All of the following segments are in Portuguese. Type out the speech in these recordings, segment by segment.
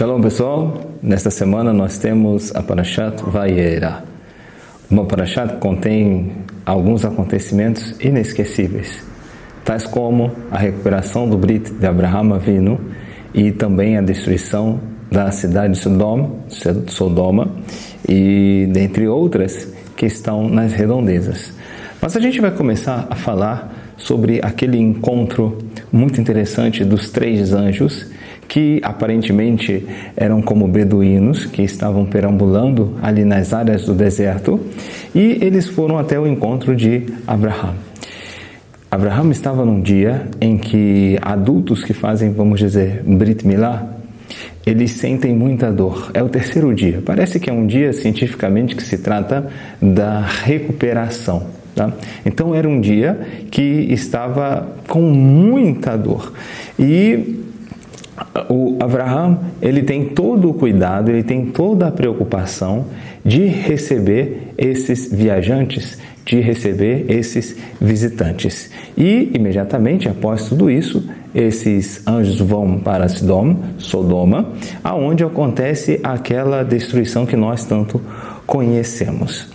Shalom pessoal, nesta semana nós temos a Parashat Vayera, uma Parashat que contém alguns acontecimentos inesquecíveis, tais como a recuperação do Brit de Abraham Avinu e também a destruição da cidade de Sodoma e dentre outras que estão nas redondezas. Mas a gente vai começar a falar sobre aquele encontro muito interessante dos 3 anjos que aparentemente eram como beduínos que estavam perambulando ali nas áreas do deserto, e eles foram até o encontro de Abraham. Abraham estava num dia em que adultos que fazem, vamos dizer, Brit Milá, eles sentem muita dor. É o 3º dia. Parece que é um dia cientificamente que se trata da recuperação. Tá? Então era um dia que estava com muita dor. E o Abraham, ele tem todo o cuidado, ele tem toda a preocupação de receber esses viajantes, de receber esses visitantes. E, imediatamente após tudo isso, esses anjos vão para Sodoma, aonde acontece aquela destruição que nós tanto conhecemos.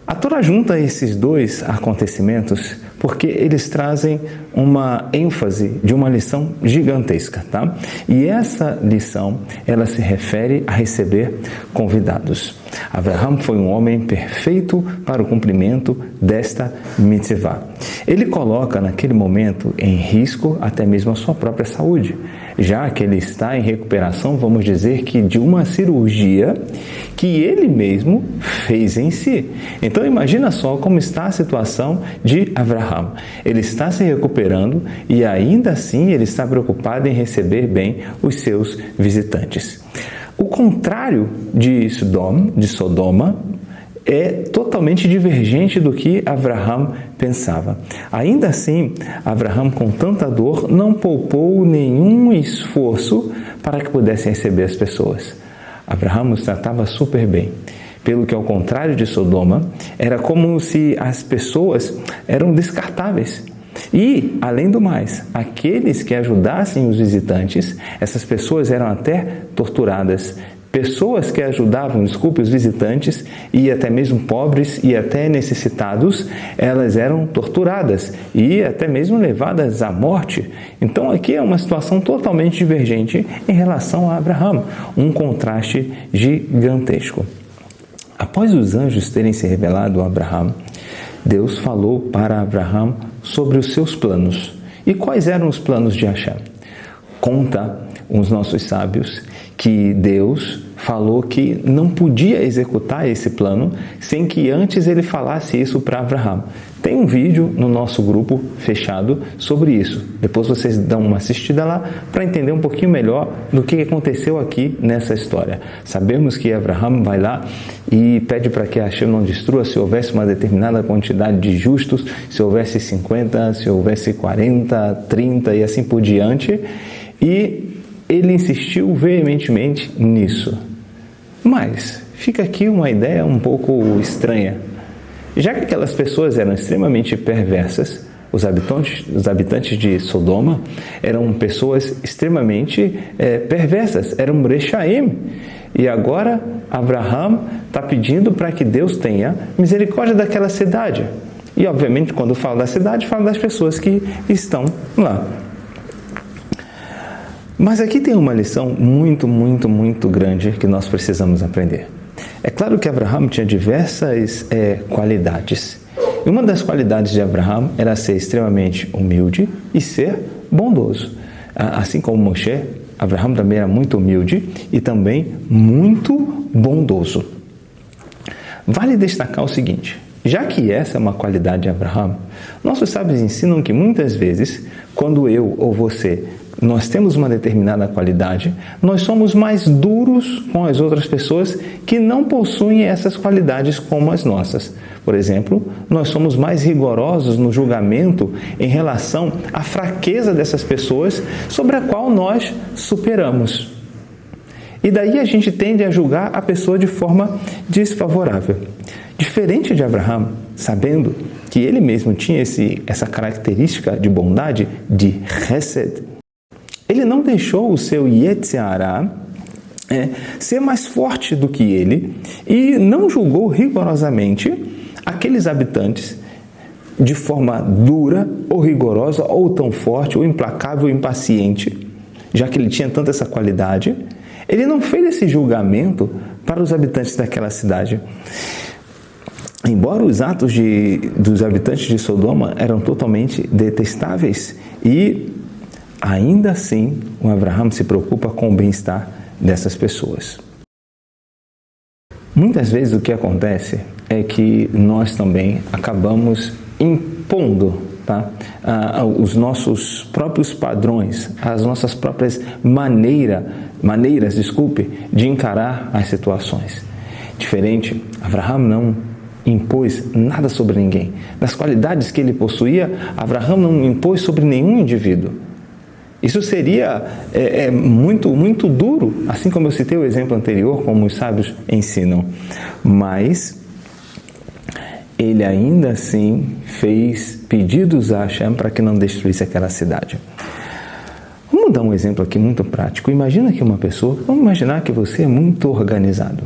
A Torá junta esses 2 acontecimentos porque eles trazem uma ênfase de uma lição gigantesca, tá? E essa lição, ela se refere a receber convidados. Abraham foi um homem perfeito para o cumprimento desta mitzvah. Ele coloca naquele momento em risco até mesmo a sua própria saúde, já que ele está em recuperação, vamos dizer que de uma cirurgia que ele mesmo fez em si. Então imagina só como está a situação de Abraham. Ele está se recuperando e ainda assim ele está preocupado em receber bem os seus visitantes. O contrário de Sodoma, é totalmente divergente do que Abraham pensava. Ainda assim, Abraham, com tanta dor, não poupou nenhum esforço para que pudesse receber as pessoas. Abraham os tratava super bem. Pelo que, ao contrário de Sodoma, era como se as pessoas eram descartáveis. E, além do mais, aqueles que ajudassem os visitantes, essas pessoas eram até torturadas. Pessoas que ajudavam, os visitantes, e até mesmo pobres e até necessitados, elas eram torturadas e até mesmo levadas à morte. Então aqui é uma situação totalmente divergente em relação a Abraham, um contraste gigantesco. Após os anjos terem se revelado a Abraham, Deus falou para Abraham sobre os seus planos. E quais eram os planos de Hashem? Conta os nossos sábios que Deus falou que não podia executar esse plano sem que antes ele falasse isso para Abraham. Tem um vídeo no nosso grupo fechado sobre isso. Depois vocês dão uma assistida lá para entender um pouquinho melhor do que aconteceu aqui nessa história. Sabemos que Abraham vai lá e pede para que Hashem não destrua se houvesse uma determinada quantidade de justos, se houvesse 50, se houvesse 40, 30 e assim por diante. E ele insistiu veementemente nisso. Mas fica aqui uma ideia um pouco estranha. Já que aquelas pessoas eram extremamente perversas, os habitantes de Sodoma eram pessoas extremamente perversas, eram Rechaim. E agora Abraham está pedindo para que Deus tenha misericórdia daquela cidade. E obviamente quando fala da cidade, fala das pessoas que estão lá. Mas aqui tem uma lição muito grande que nós precisamos aprender. É claro que Abraham tinha diversas qualidades. E uma das qualidades de Abraham era ser extremamente humilde e ser bondoso. Assim como Moshe, Abraham também era muito humilde e também muito bondoso. Vale destacar o seguinte: já que essa é uma qualidade de Abraham, nossos sábios ensinam que muitas vezes, quando eu ou você nós temos uma determinada qualidade, nós somos mais duros com as outras pessoas que não possuem essas qualidades como as nossas. Por exemplo, nós somos mais rigorosos no julgamento em relação à fraqueza dessas pessoas sobre a qual nós superamos. E daí a gente tende a julgar a pessoa de forma desfavorável. Diferente de Abraham, sabendo que ele mesmo tinha essa característica de bondade, de Hesed, ele não deixou o seu Yetzer Hara ser mais forte do que ele e não julgou rigorosamente aqueles habitantes de forma dura ou rigorosa, ou tão forte, ou implacável, ou impaciente, já que ele tinha tanta essa qualidade. Ele não fez esse julgamento para os habitantes daquela cidade. Embora os atos dos habitantes de Sodoma eram totalmente detestáveis, e ainda assim o Abraham se preocupa com o bem-estar dessas pessoas. Muitas vezes o que acontece é que nós também acabamos impondo, os nossos próprios padrões, as nossas próprias maneiras, de encarar as situações. Diferente, Abraham não impôs nada sobre ninguém. Das qualidades que ele possuía, Abraham não impôs sobre nenhum indivíduo. Isso seria muito, muito duro, assim como eu citei o exemplo anterior, como os sábios ensinam. Mas ele ainda assim fez pedidos a Hashem para que não destruísse aquela cidade. Vamos dar um exemplo aqui muito prático. Imagina que vamos imaginar que você é muito organizado.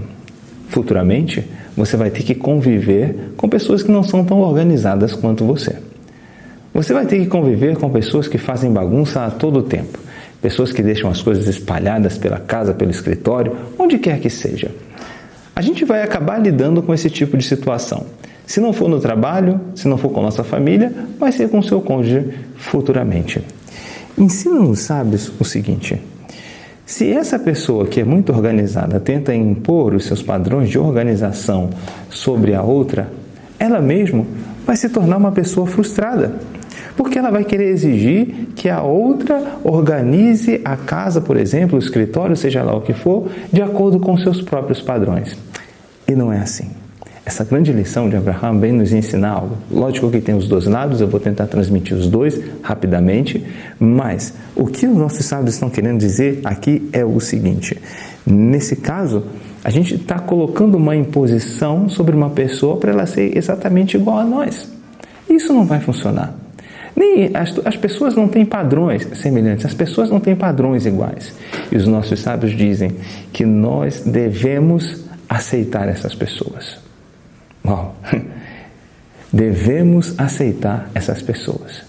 Futuramente, você vai ter que conviver com pessoas que não são tão organizadas quanto você. Você vai ter que conviver com pessoas que fazem bagunça a todo tempo. Pessoas que deixam as coisas espalhadas pela casa, pelo escritório, onde quer que seja. A gente vai acabar lidando com esse tipo de situação. Se não for no trabalho, se não for com a nossa família, vai ser com o seu cônjuge futuramente. Ensina-nos os sábios o seguinte: se essa pessoa que é muito organizada tenta impor os seus padrões de organização sobre a outra, ela mesma vai se tornar uma pessoa frustrada. Porque ela vai querer exigir que a outra organize a casa, por exemplo, o escritório, seja lá o que for, de acordo com seus próprios padrões. E não é assim. Essa grande lição de Abraham vem nos ensinar algo. Lógico que tem os dois lados, eu vou tentar transmitir os dois rapidamente, mas o que os nossos sábios estão querendo dizer aqui é o seguinte: nesse caso, a gente está colocando uma imposição sobre uma pessoa para ela ser exatamente igual a nós. Isso não vai funcionar. Nem as pessoas não têm padrões semelhantes, as pessoas não têm padrões iguais. E os nossos sábios dizem que nós devemos aceitar essas pessoas. Uau! Devemos aceitar essas pessoas.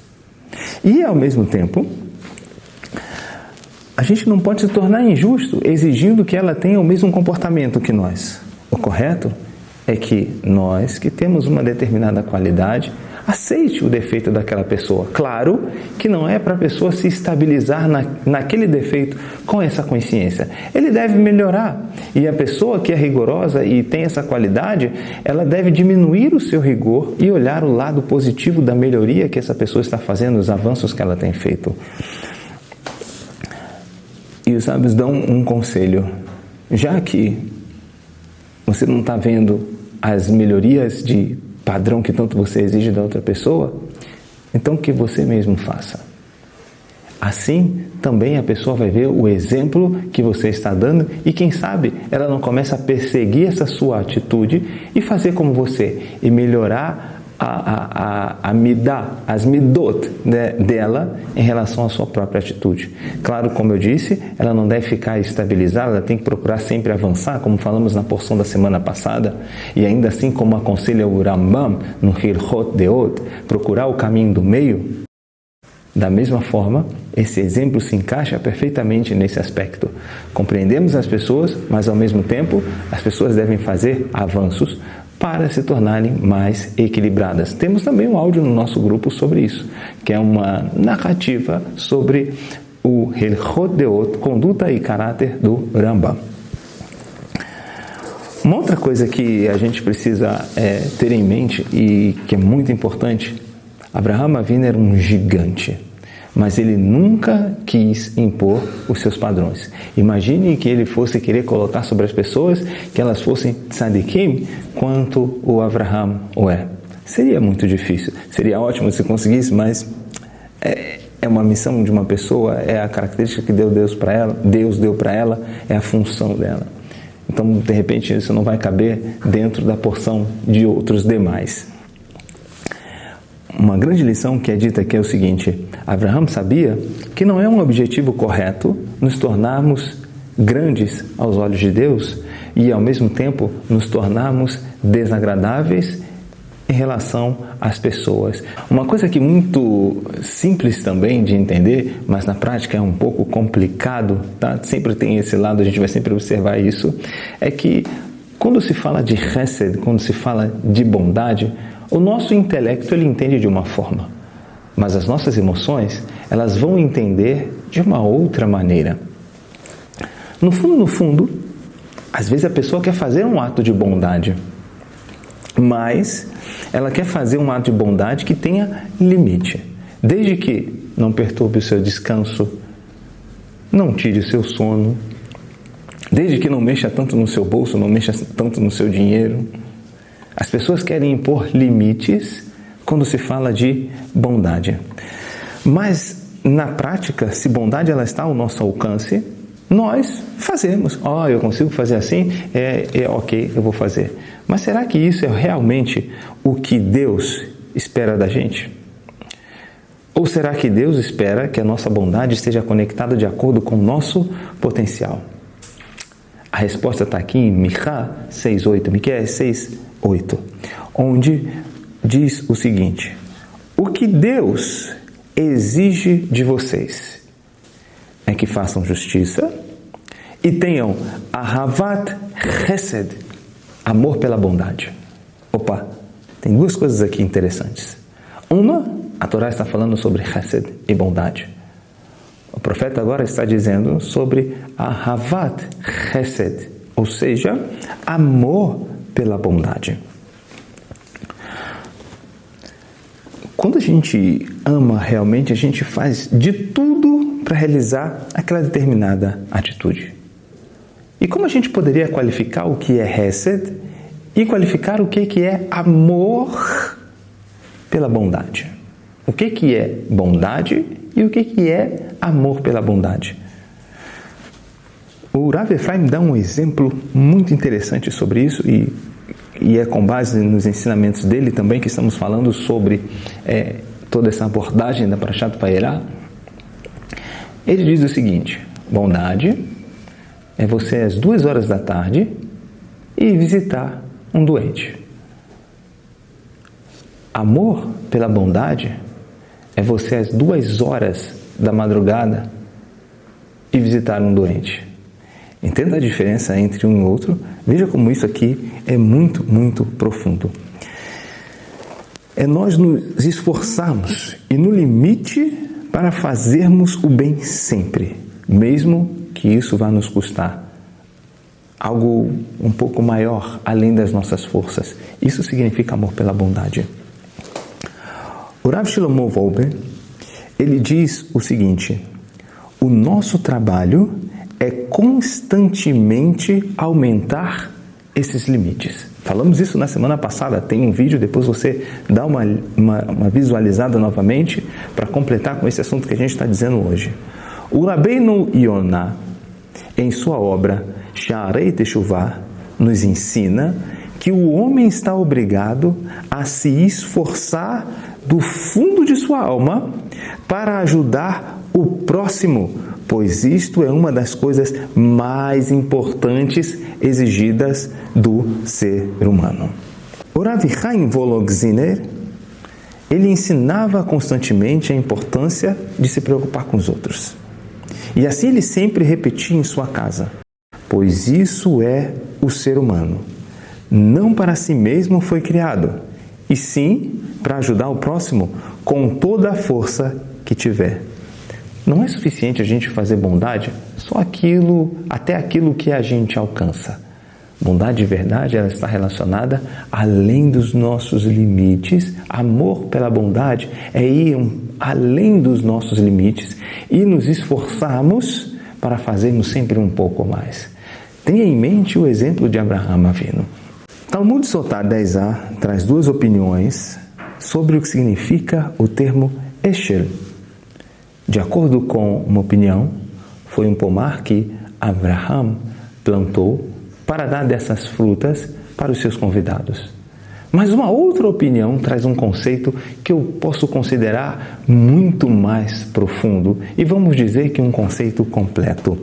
E, ao mesmo tempo, a gente não pode se tornar injusto exigindo que ela tenha o mesmo comportamento que nós. O correto é que nós, que temos uma determinada qualidade, aceite o defeito daquela pessoa. Claro que não é para a pessoa se estabilizar naquele defeito com essa consciência. Ele deve melhorar. E a pessoa que é rigorosa e tem essa qualidade, ela deve diminuir o seu rigor e olhar o lado positivo da melhoria que essa pessoa está fazendo, os avanços que ela tem feito. E os sábios dão um conselho. Já que você não está vendo as melhorias de padrão que tanto você exige da outra pessoa, então que você mesmo faça. Assim, também a pessoa vai ver o exemplo que você está dando e, quem sabe, ela não começa a perseguir essa sua atitude e fazer como você e melhorar a midá, as midot dela em relação à sua própria atitude. Claro, como eu disse, ela não deve ficar estabilizada, ela tem que procurar sempre avançar, como falamos na porção da semana passada, e ainda assim, como aconselha o Rambam no Hilchot Deot, procurar o caminho do meio. Da mesma forma, esse exemplo se encaixa perfeitamente nesse aspecto. Compreendemos as pessoas, mas ao mesmo tempo, as pessoas devem fazer avanços para se tornarem mais equilibradas. Temos também um áudio no nosso grupo sobre isso, que é uma narrativa sobre o Hilchot Deot, conduta e caráter do Rambam. Uma outra coisa que a gente precisa ter em mente e que é muito importante: Abraham Avinu era um gigante, mas ele nunca quis impor os seus padrões. Imagine que ele fosse querer colocar sobre as pessoas que elas fossem tzadikim, quanto o Abraham o é. Seria muito difícil. Seria ótimo se conseguisse, mas é uma missão de uma pessoa, é a característica que Deus deu para ela, é a função dela. Então, de repente, isso não vai caber dentro da porção de outros demais. Uma grande lição que é dita aqui é o seguinte: Abraham sabia que não é um objetivo correto nos tornarmos grandes aos olhos de Deus e, ao mesmo tempo, nos tornarmos desagradáveis em relação às pessoas. Uma coisa que é muito simples também de entender, mas na prática é um pouco complicado, tá? Sempre tem esse lado, a gente vai sempre observar isso, é que quando se fala de Hesed, quando se fala de bondade, o nosso intelecto ele entende de uma forma, mas as nossas emoções elas vão entender de uma outra maneira. No fundo, às vezes a pessoa quer fazer um ato de bondade, mas ela quer fazer um ato de bondade que tenha limite, desde que não perturbe o seu descanso, não tire o seu sono, desde que não mexa tanto no seu bolso, não mexa tanto no seu dinheiro. As pessoas querem impor limites quando se fala de bondade. Mas, na prática, se bondade ela está ao nosso alcance, nós fazemos. Eu consigo fazer assim? Ok, eu vou fazer. Mas será que isso é realmente o que Deus espera da gente? Ou será que Deus espera que a nossa bondade esteja conectada de acordo com o nosso potencial? A resposta está aqui em Miqueias 6:8, onde diz o seguinte: o que Deus exige de vocês é que façam justiça e tenham ahavat chesed, amor pela bondade. Tem duas coisas aqui interessantes. Uma, a Torá está falando sobre chesed e bondade. O profeta agora está dizendo sobre ahavat chesed, ou seja, amor pela bondade. Quando a gente ama realmente, a gente faz de tudo para realizar aquela determinada atitude. E como a gente poderia qualificar o que é Hesed e qualificar o que é amor pela bondade? O que é bondade e o que é amor pela bondade? O Rav Efraim dá um exemplo muito interessante sobre isso e é com base nos ensinamentos dele também que estamos falando sobre toda essa abordagem da Parashat Vayera. Ele diz o seguinte: bondade é você às 2 horas da tarde e visitar um doente. Amor pela bondade é você às 2 horas da madrugada e visitar um doente. Entenda a diferença entre um e outro. Veja como isso aqui é muito, muito profundo. É nós nos esforçarmos e no limite para fazermos o bem sempre, mesmo que isso vá nos custar algo um pouco maior, além das nossas forças. Isso significa amor pela bondade. O Rav Shlomo Wolbe, ele diz o seguinte: o nosso trabalho é constantemente aumentar esses limites. Falamos isso na semana passada, tem um vídeo, depois você dá uma visualizada novamente para completar com esse assunto que a gente está dizendo hoje. O Rabbeinu Yonah, em sua obra Sha'arei Teshuvah, nos ensina que o homem está obrigado a se esforçar do fundo de sua alma para ajudar o próximo, pois isto é uma das coisas mais importantes exigidas do ser humano. O Rav Chaim Volokziner, ele ensinava constantemente a importância de se preocupar com os outros. E assim ele sempre repetia em sua casa: pois isso é o ser humano. Não para si mesmo foi criado, e sim para ajudar o próximo com toda a força que tiver. Não é suficiente a gente fazer bondade só até aquilo que a gente alcança. Bondade de verdade, ela está relacionada além dos nossos limites. Amor pela bondade é ir além dos nossos limites e nos esforçarmos para fazermos sempre um pouco mais. Tenha em mente o exemplo de Abraham Avinu. Talmud Sotah 10a traz duas opiniões sobre o que significa o termo Eshel. De acordo com uma opinião, foi um pomar que Abraham plantou para dar dessas frutas para os seus convidados. Mas uma outra opinião traz um conceito que eu posso considerar muito mais profundo e vamos dizer que um conceito completo.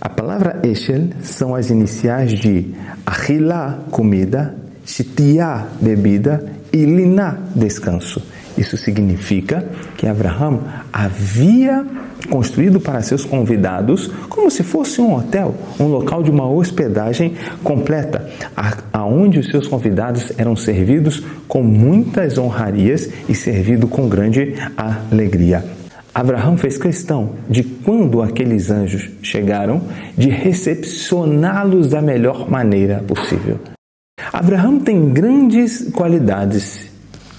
A palavra Eshel são as iniciais de Achilá, comida, Shitiá, bebida, e Liná, descanso. Isso significa que Abraham havia construído para seus convidados como se fosse um hotel, um local de uma hospedagem completa, aonde os seus convidados eram servidos com muitas honrarias e servido com grande alegria. Abraham fez questão de, quando aqueles anjos chegaram, de recepcioná-los da melhor maneira possível. Abraham tem grandes qualidades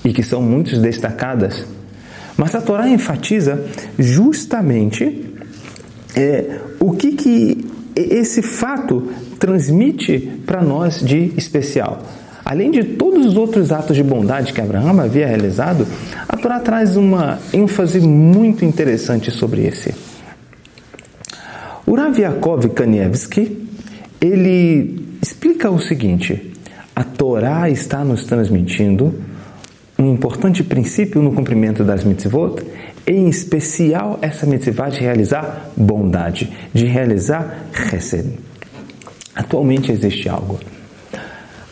e que são muito destacadas, mas a Torá enfatiza justamente o que esse fato transmite para nós de especial. Além de todos os outros atos de bondade que Abraham havia realizado, a Torá traz uma ênfase muito interessante sobre esse. O Rav Yaakov Kanievsky, ele explica o seguinte: a Torá está nos transmitindo um importante princípio no cumprimento das mitzvot, em especial essa mitzvah de realizar bondade, de realizar chesed. Atualmente existe algo.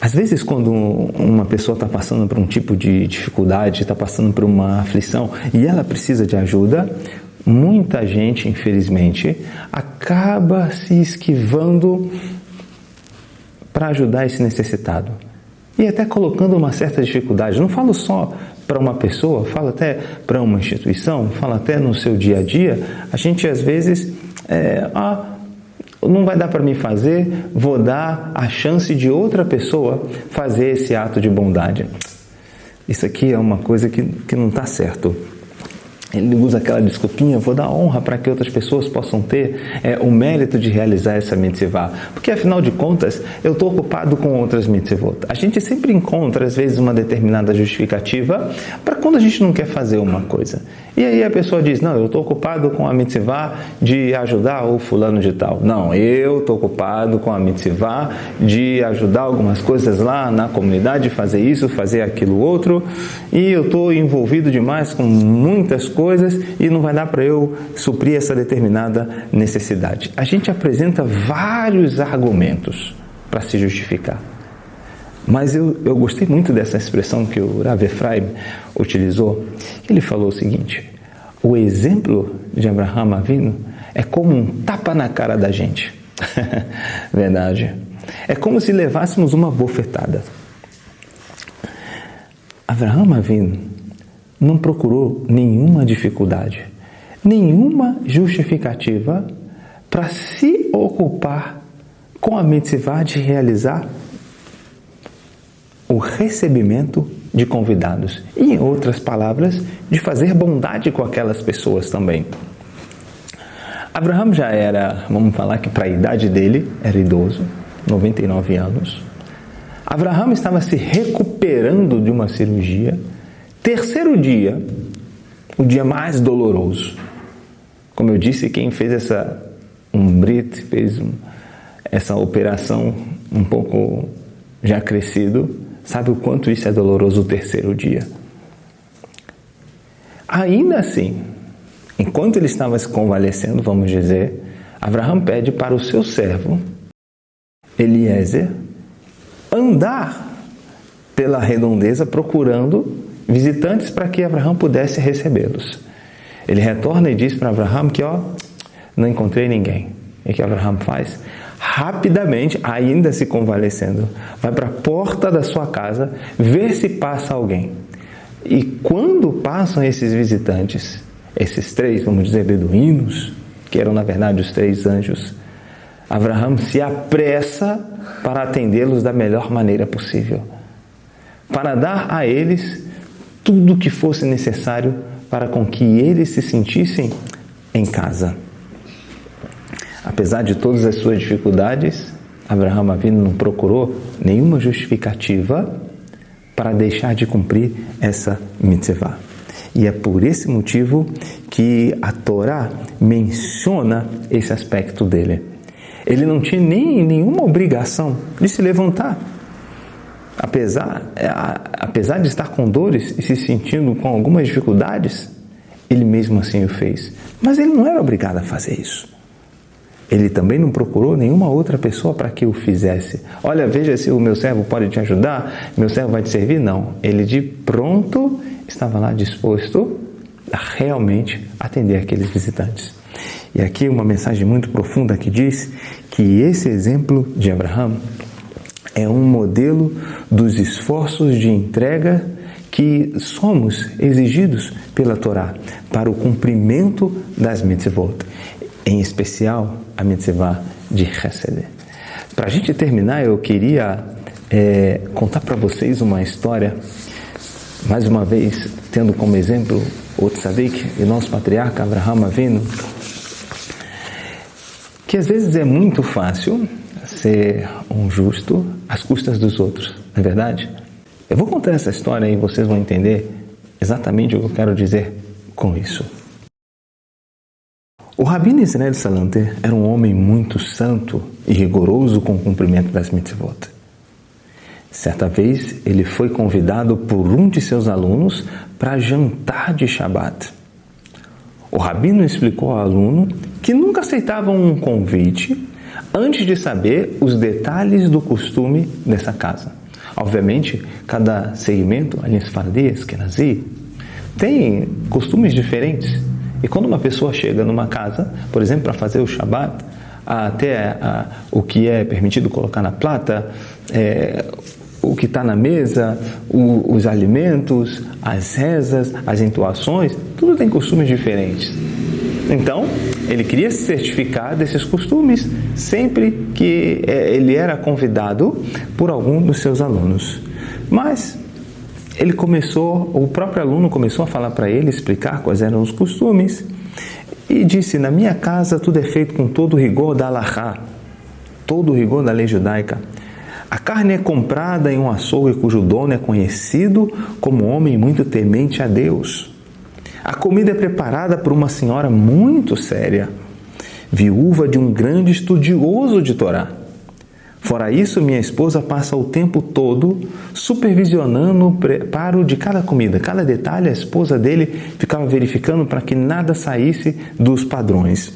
Às vezes, quando uma pessoa está passando por um tipo de dificuldade, está passando por uma aflição e ela precisa de ajuda, muita gente, infelizmente, acaba se esquivando para ajudar esse necessitado. E até colocando uma certa dificuldade. Não falo só para uma pessoa, falo até para uma instituição, falo até no seu dia a dia. A gente às vezes, não vai dar para mim fazer, vou dar a chance de outra pessoa fazer esse ato de bondade. Isso aqui é uma coisa que não está certo. Ele usa aquela desculpinha, vou dar honra para que outras pessoas possam ter o mérito de realizar essa mitzvah. Porque, afinal de contas, eu estou ocupado com outras mitzvot. A gente sempre encontra, às vezes, uma determinada justificativa para quando a gente não quer fazer uma coisa. E aí a pessoa diz, não, eu estou ocupado com a mitzvah de ajudar o fulano de tal. Não, eu estou ocupado com a mitzvah de ajudar algumas coisas lá na comunidade, fazer isso, fazer aquilo outro, e eu estou envolvido demais com muitas coisas e não vai dar para eu suprir essa determinada necessidade. A gente apresenta vários argumentos para se justificar. Mas eu gostei muito dessa expressão que o Rav Efraim utilizou. Ele falou o seguinte: o exemplo de Abraham Avinu é como um tapa na cara da gente. Verdade. É como se levássemos uma bofetada. Abraham Avinu não procurou nenhuma dificuldade, nenhuma justificativa para se ocupar com a mitzvah de realizar o recebimento de convidados. E, em outras palavras, de fazer bondade com aquelas pessoas também. Abraham já era, vamos falar que para a idade dele, era idoso, 99 anos. Abraham estava se recuperando de uma cirurgia. Terceiro dia, o dia mais doloroso. Como eu disse, quem fez brit, fez essa operação um pouco já crescido, sabe o quanto isso é doloroso o terceiro dia. Ainda assim, enquanto ele estava se convalescendo, vamos dizer, Abraham pede para o seu servo, Eliezer, andar pela redondeza procurando visitantes para que Abraham pudesse recebê-los. Ele retorna e diz para Abraham que não encontrei ninguém. E o que Abraham faz? Rapidamente, ainda se convalescendo, vai para a porta da sua casa ver se passa alguém. E quando passam esses visitantes, esses três, vamos dizer, beduínos, que eram na verdade os três anjos, Abraham se apressa para atendê-los da melhor maneira possível, para dar a eles tudo o que fosse necessário para com que eles se sentissem em casa. Apesar de todas as suas dificuldades, Abraham Avinu não procurou nenhuma justificativa para deixar de cumprir essa mitzvah. E é por esse motivo que a Torá menciona esse aspecto dele. Ele não tinha nenhuma obrigação de se levantar. Apesar de estar com dores e se sentindo com algumas dificuldades, ele mesmo assim o fez. Mas ele não era obrigado a fazer isso. Ele também não procurou nenhuma outra pessoa para que o fizesse. Olha, veja se o meu servo pode te ajudar, meu servo vai te servir. Não, ele de pronto estava lá disposto a realmente atender aqueles visitantes. E aqui uma mensagem muito profunda que diz que esse exemplo de Abraão é um modelo dos esforços de entrega que somos exigidos pela Torá para o cumprimento das mitzvot, em especial a mitzvah de Chesed. Para a gente terminar, eu queria contar para vocês uma história, mais uma vez tendo como exemplo o Tzadik e nosso patriarca Avraham Avinu, que às vezes é muito fácil ser um justo às custas dos outros, não é verdade? Eu vou contar essa história e vocês vão entender exatamente o que eu quero dizer com isso. O Rabino Israel Salanter era um homem muito santo e rigoroso com o cumprimento das mitzvot. Certa vez, ele foi convidado por um de seus alunos para jantar de Shabat. O Rabino explicou ao aluno que nunca aceitava um convite antes de saber os detalhes do costume dessa casa. Obviamente, cada segmento, ali em Sfardi, Ashkenazi, tem costumes diferentes. E quando uma pessoa chega numa casa, por exemplo, para fazer o Shabat, até o que é permitido colocar na plata, o que está na mesa, os alimentos, as rezas, as entoações, tudo tem costumes diferentes. Então, ele queria se certificar desses costumes sempre que ele era convidado por algum dos seus alunos. Mas o próprio aluno começou a falar para ele, explicar quais eram os costumes, e disse: na minha casa tudo é feito com todo o rigor da Halachá, todo o rigor da lei judaica. A carne é comprada em um açougue cujo dono é conhecido como homem muito temente a Deus. A comida é preparada por uma senhora muito séria, viúva de um grande estudioso de Torá. Fora isso, minha esposa passa o tempo todo supervisionando o preparo de cada comida. Cada detalhe, a esposa dele ficava verificando para que nada saísse dos padrões.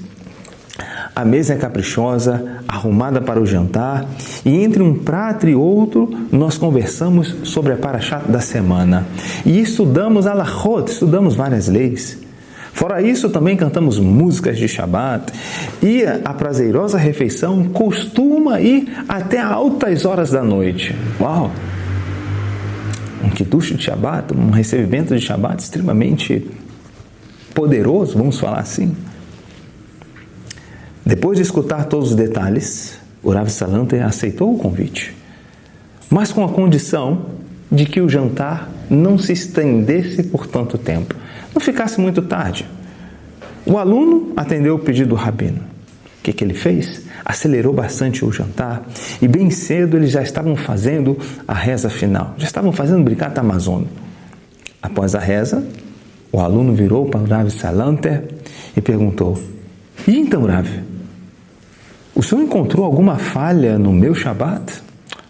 A mesa é caprichosa, arrumada para o jantar, e entre um prato e outro, nós conversamos sobre a Parashat da semana. E estudamos Halachot, estudamos várias leis. Fora isso, também cantamos músicas de Shabat, e a prazerosa refeição costuma ir até altas horas da noite. Uau! Um kiddush de Shabat, um recebimento de Shabat extremamente poderoso, vamos falar assim. Depois de escutar todos os detalhes, o Rav Salanter aceitou o convite, mas com a condição de que o jantar não se estendesse por tanto tempo, não ficasse muito tarde. O aluno atendeu o pedido do rabino. O que ele fez? Acelerou bastante o jantar e bem cedo eles já estavam fazendo a reza final, já estavam fazendo Birkat Hamazon. Após a reza, o aluno virou para o Rav Salanter e perguntou: e então, Rav, o senhor encontrou alguma falha no meu Shabat?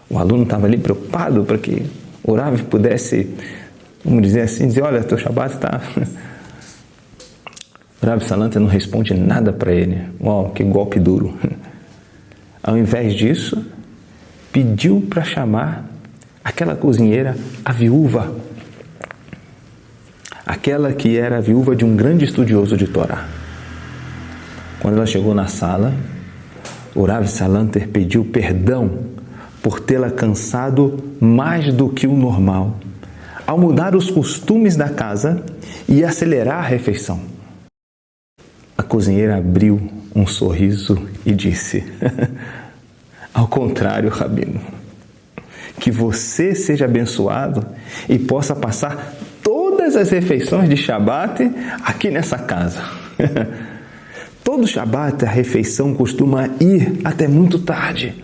O aluno estava ali preocupado para que o Rav pudesse, vamos dizer assim, dizer: olha, teu Shabat está... O Rav Salanter não responde nada para ele. Uau, que golpe duro. Ao invés disso, pediu para chamar aquela cozinheira, a viúva, aquela que era a viúva de um grande estudioso de Torá. Quando ela chegou na sala, o Rav Salanter pediu perdão por tê-la cansado mais do que o normal, ao mudar os costumes da casa e acelerar a refeição. A cozinheira abriu um sorriso e disse: ao contrário, Rabino, que você seja abençoado e possa passar todas as refeições de Shabat aqui nessa casa. Todo Shabat a refeição costuma ir até muito tarde.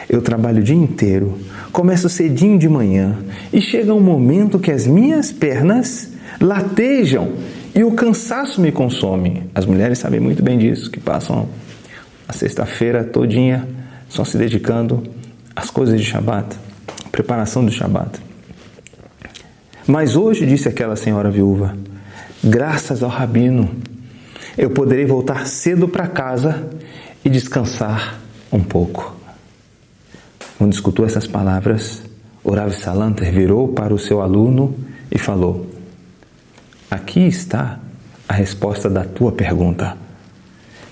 Eu trabalho o dia inteiro, começo cedinho de manhã e chega um momento que as minhas pernas latejam e o cansaço me consome. As mulheres sabem muito bem disso, que passam a sexta-feira todinha só se dedicando às coisas de Shabat, preparação do Shabat. Mas hoje, disse aquela senhora viúva, graças ao Rabino, eu poderei voltar cedo para casa e descansar um pouco. Quando escutou essas palavras, o Rav Salanter virou para o seu aluno e falou: aqui está a resposta da tua pergunta.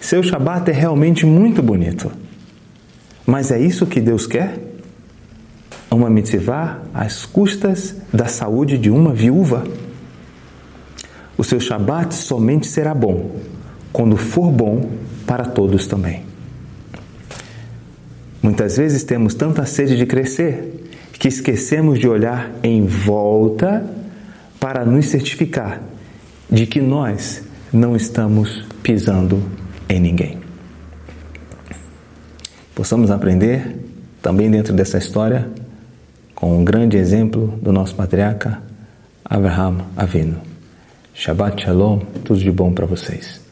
Seu Shabat é realmente muito bonito. Mas é isso que Deus quer? Uma mitzvah às custas da saúde de uma viúva? O seu Shabat somente será bom quando for bom para todos também. Muitas vezes temos tanta sede de crescer que esquecemos de olhar em volta para nos certificar de que nós não estamos pisando em ninguém. Possamos aprender também dentro dessa história com um grande exemplo do nosso patriarca Avraham Avinu. Shabbat Shalom, tudo de bom para vocês.